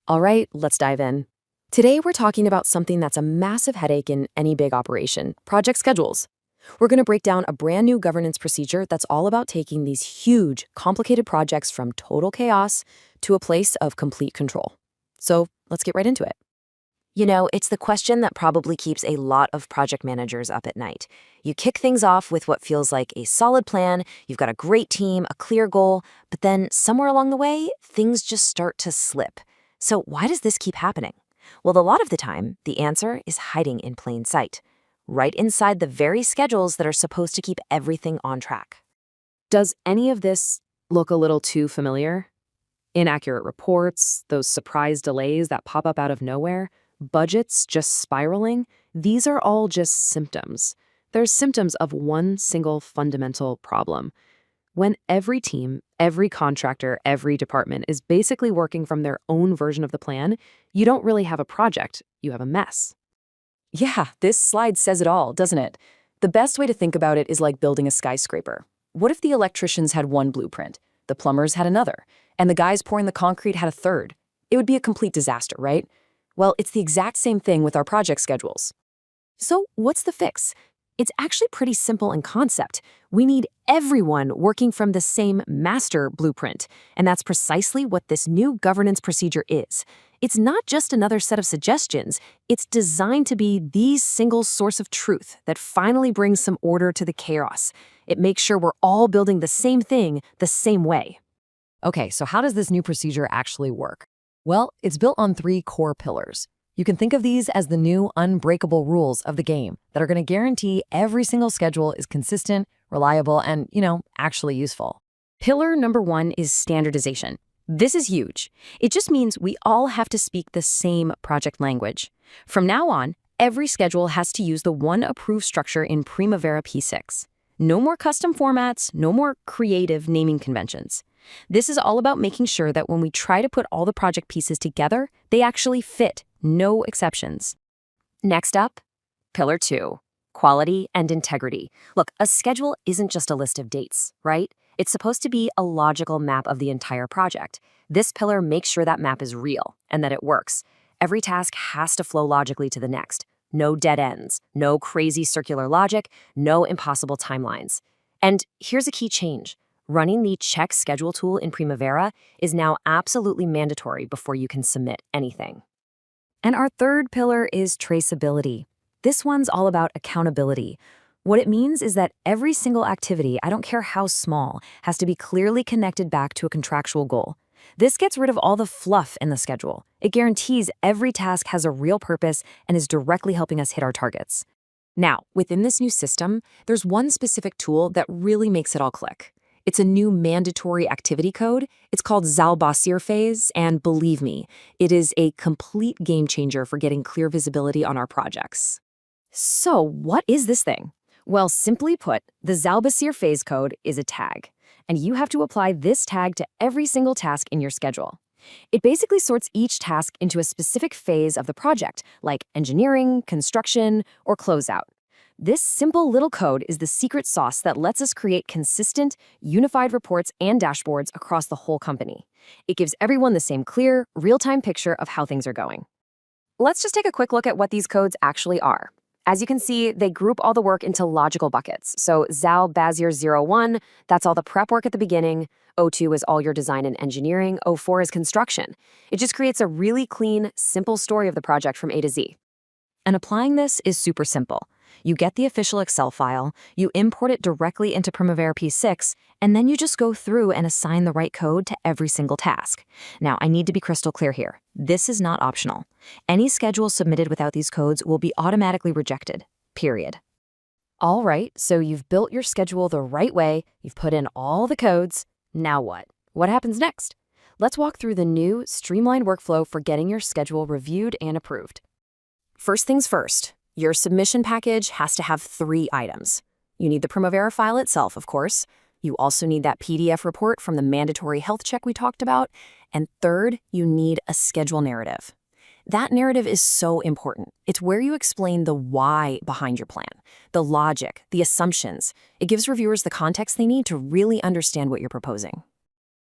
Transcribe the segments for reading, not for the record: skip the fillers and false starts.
All right, let's dive in. Today, we're talking about something that's a massive headache in any big operation, project schedules. We're going to break down a brand new governance procedure that's all about taking these huge, complicated projects from total chaos to a place of complete control. So let's get right into it. It's the question that probably keeps a lot of project managers up at night. You kick things off with what feels like a solid plan, you've got a great team, a clear goal, but then somewhere along the way, things just start to slip. So why does this keep happening? Well, a lot of the time, the answer is hiding in plain sight, right inside the very schedules that are supposed to keep everything on track. Does any of this look a little too familiar? Inaccurate reports, those surprise delays that pop up out of nowhere, budgets just spiraling, these are all just symptoms. They're symptoms of one single fundamental problem. When every team, every contractor, every department is basically working from their own version of the plan, you don't really have a project, you have a mess. Yeah, this slide says it all, doesn't it? The best way to think about it is like building a skyscraper. What if the electricians had one blueprint, the plumbers had another, and the guys pouring the concrete had a third? It would be a complete disaster, right? Well, it's the exact same thing with our project schedules. So what's the fix? It's actually pretty simple in concept. We need everyone working from the same master blueprint, and that's precisely what this new governance procedure is. It's not just another set of suggestions, it's designed to be the single source of truth that finally brings some order to the chaos. It makes sure we're all building the same thing the same way. Okay, so how does this new procedure actually work? Well, it's built on 3 core pillars. You can think of these as the new unbreakable rules of the game that are going to guarantee every single schedule is consistent, reliable, and, actually useful. Pillar number 1 is standardization. This is huge. It just means we all have to speak the same project language. From now on, every schedule has to use the one approved structure in Primavera P6. No more custom formats, no more creative naming conventions. This is all about making sure that when we try to put all the project pieces together, they actually fit, no exceptions. Next up, Pillar 2, quality and integrity. Look, a schedule isn't just a list of dates, right? It's supposed to be a logical map of the entire project. This pillar makes sure that map is real and that it works. Every task has to flow logically to the next. No dead ends, no crazy circular logic, no impossible timelines. And here's a key change. Running the check schedule tool in Primavera is now absolutely mandatory before you can submit anything. And our third pillar is traceability. This one's all about accountability. What it means is that every single activity, I don't care how small, has to be clearly connected back to a contractual goal. This gets rid of all the fluff in the schedule. It guarantees every task has a real purpose and is directly helping us hit our targets. Now, within this new system, there's one specific tool that really makes it all click. It's a new mandatory activity code. It's called ZALBASIR phase, and believe me, it is a complete game changer for getting clear visibility on our projects. So what is this thing? Well, simply put, the ZALBASIR phase code is a tag, and you have to apply this tag to every single task in your schedule. It basically sorts each task into a specific phase of the project, like engineering, construction, or closeout. This simple little code is the secret sauce that lets us create consistent, unified reports and dashboards across the whole company. It gives everyone the same clear, real-time picture of how things are going. Let's just take a quick look at what these codes actually are. As you can see, they group all the work into logical buckets. So ZALBASIR 01, that's all the prep work at the beginning. 02 is all your design and engineering. 04 is construction. It just creates a really clean, simple story of the project from A to Z. And applying this is super simple. You get the official Excel file, you import it directly into Primavera P6, and then you just go through and assign the right code to every single task. Now, I need to be crystal clear here. This is not optional. Any schedule submitted without these codes will be automatically rejected, period. All right, so you've built your schedule the right way, you've put in all the codes. Now what? What happens next? Let's walk through the new, streamlined workflow for getting your schedule reviewed and approved. First things first. Your submission package has to have 3 items. You need the Primavera file itself, of course. You also need that PDF report from the mandatory health check we talked about. And third, you need a schedule narrative. That narrative is so important. It's where you explain the why behind your plan, the logic, the assumptions. It gives reviewers the context they need to really understand what you're proposing.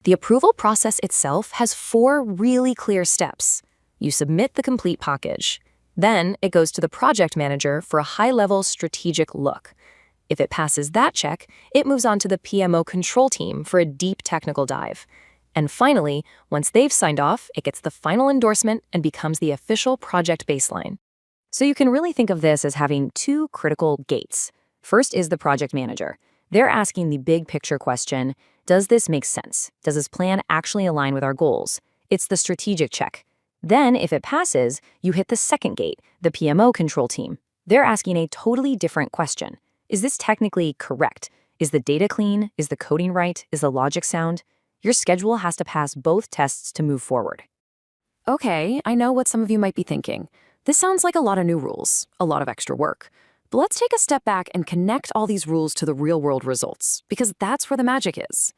The approval process itself has 4 really clear steps. You submit the complete package. Then it goes to the project manager for a high-level strategic look. If it passes that check, it moves on to the PMO control team for a deep technical dive. And finally, once they've signed off, it gets the final endorsement and becomes the official project baseline. So you can really think of this as having two critical gates. First is the project manager. They're asking the big picture question, does this make sense? Does this plan actually align with our goals? It's the strategic check. Then, if it passes, you hit the second gate, the PMO control team. They're asking a totally different question. Is this technically correct? Is the data clean? Is the coding right? Is the logic sound? Your schedule has to pass both tests to move forward. Okay, I know what some of you might be thinking. This sounds like a lot of new rules, a lot of extra work. But let's take a step back and connect all these rules to the real-world results, because that's where the magic is.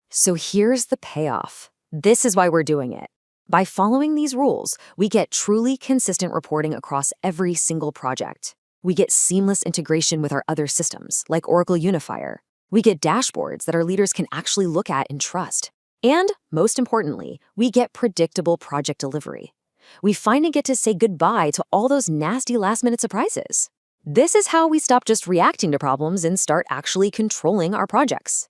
So here's the payoff. This is why we're doing it. By following these rules, we get truly consistent reporting across every single project. We get seamless integration with our other systems, like Oracle Unifier. We get dashboards that our leaders can actually look at and trust. And, most importantly, we get predictable project delivery. We finally get to say goodbye to all those nasty last-minute surprises. This is how we stop just reacting to problems and start actually controlling our projects.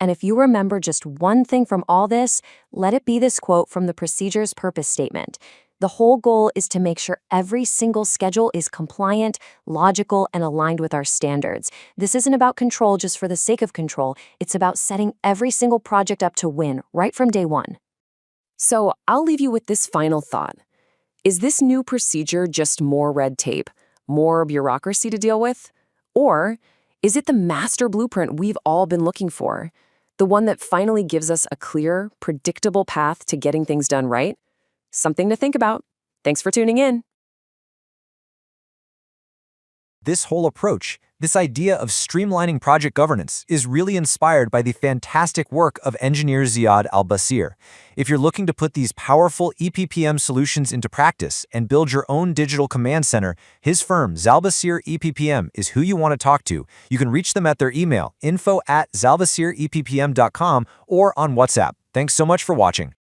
And if you remember just one thing from all this, let it be this quote from the procedure's purpose statement. The whole goal is to make sure every single schedule is compliant, logical, and aligned with our standards. This isn't about control just for the sake of control. It's about setting every single project up to win right from day one. So I'll leave you with this final thought. Is this new procedure just more red tape, more bureaucracy to deal with? Or is it the master blueprint we've all been looking for? The one that finally gives us a clear, predictable path to getting things done right? Something to think about. Thanks for tuning in. This whole approach, this idea of streamlining project governance, is really inspired by the fantastic work of engineer Ziad Al-basir. If you're looking to put these powerful EPPM solutions into practice and build your own digital command center, his firm, ZALBASIR EPPM, is who you want to talk to. You can reach them at their email, info@zalbasireppm.com, or on WhatsApp. Thanks so much for watching.